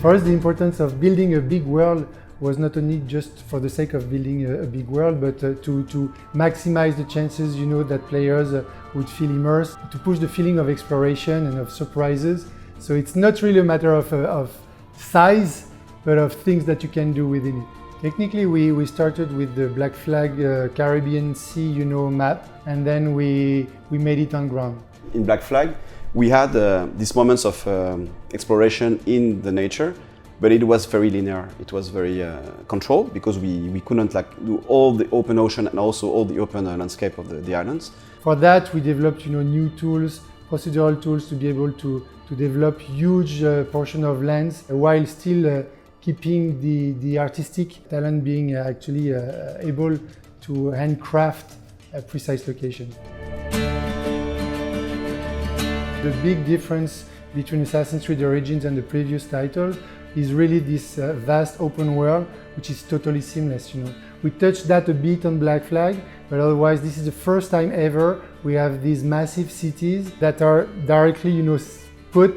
For us, the importance of building a big world was not only just for the sake of building a big world, but to maximize the chances, that players would feel immersed, to push the feeling of exploration and of surprises. So it's not really a matter of size, but of things that you can do within it. Technically, we started with the Black Flag Caribbean Sea, map, and then we made it on ground. In Black Flag, we had these moments of exploration in the nature, but it was very linear. It was very controlled because we couldn't do all the open ocean and also all the open landscape of the islands. For that, we developed new tools, procedural tools to be able to develop huge portion of lands while still keeping the artistic talent being actually able to handcraft a precise location. The big difference between Assassin's Creed Origins and the previous title is really this vast open world, which is totally seamless. We touched that a bit on Black Flag, but otherwise this is the first time ever we have these massive cities that are directly,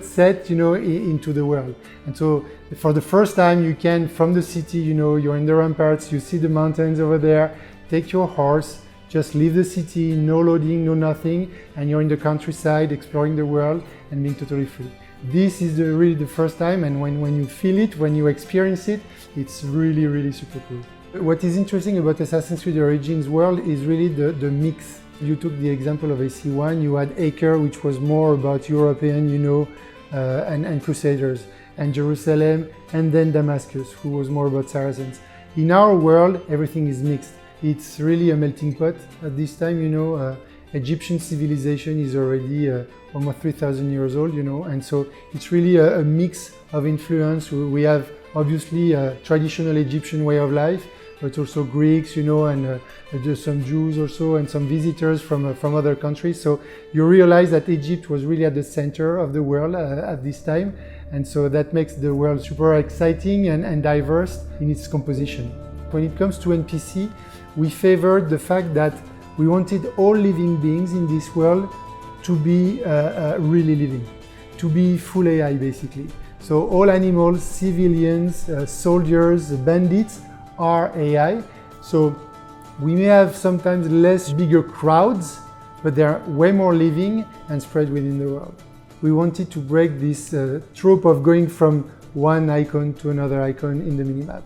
set, into the world. And so for the first time you can, from the city, you're in the ramparts, you see the mountains over there, take your horse, just leave the city, no loading, no nothing, and you're in the countryside exploring the world and being totally free. This is really the first time, and when you feel it, when you experience it, it's really, really super cool. What is interesting about Assassin's Creed Origins world is really the mix. You took the example of AC1, you had Acre, which was more about European, and Crusaders, and Jerusalem, and then Damascus, who was more about Saracens. In our world, everything is mixed. It's really a melting pot. At this time, Egyptian civilization is already almost 3,000 years old, and so it's really a mix of influence. We have obviously a traditional Egyptian way of life, but also Greeks, and there's some Jews also, and some visitors from other countries. So you realize that Egypt was really at the center of the world at this time, and so that makes the world super exciting and diverse in its composition. When it comes to NPC, we favored the fact that we wanted all living beings in this world to be really living, to be full AI basically. So all animals, civilians, soldiers, bandits are AI. So we may have sometimes less bigger crowds, but they're way more living and spread within the world. We wanted to break this trope of going from one icon to another icon in the minimap.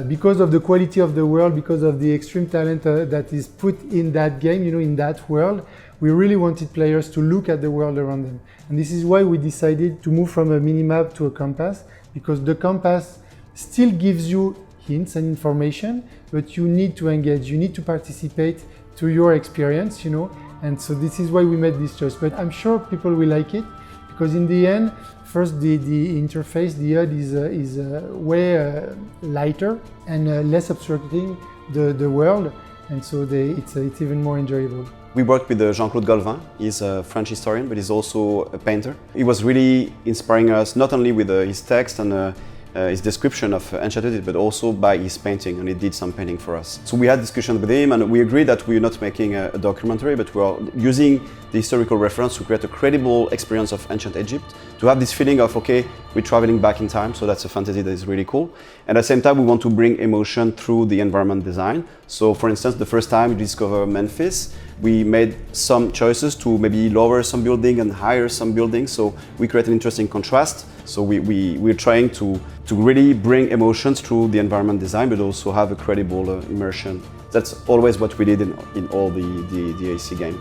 Because of the quality of the world, because of the extreme talent that is put in that game, in that world, we really wanted players to look at the world around them. And this is why we decided to move from a minimap to a compass, because the compass still gives you hints and information, but you need to engage, you need to participate to your experience, and so this is why we made this choice. But I'm sure people will like it, because in the end, first, the interface, the HUD is way lighter and less obstructing the world, and so it's even more enjoyable. We worked with Jean-Claude Golvin. He's a French historian, but he's also a painter. He was really inspiring us not only with his text and his description of Ancient Egypt, but also by his painting, and he did some painting for us. So we had discussions with him, and we agreed that we're not making a documentary, but we are using the historical reference to create a credible experience of Ancient Egypt, to have this feeling of, okay, we're traveling back in time, so that's a fantasy that is really cool. And at the same time, we want to bring emotion through the environment design. So for instance, the first time we discover Memphis, we made some choices to maybe lower some building and higher some buildings, so we create an interesting contrast. So we're trying to really bring emotions through the environment design, but also have a credible immersion. That's always what we did in all the AC game.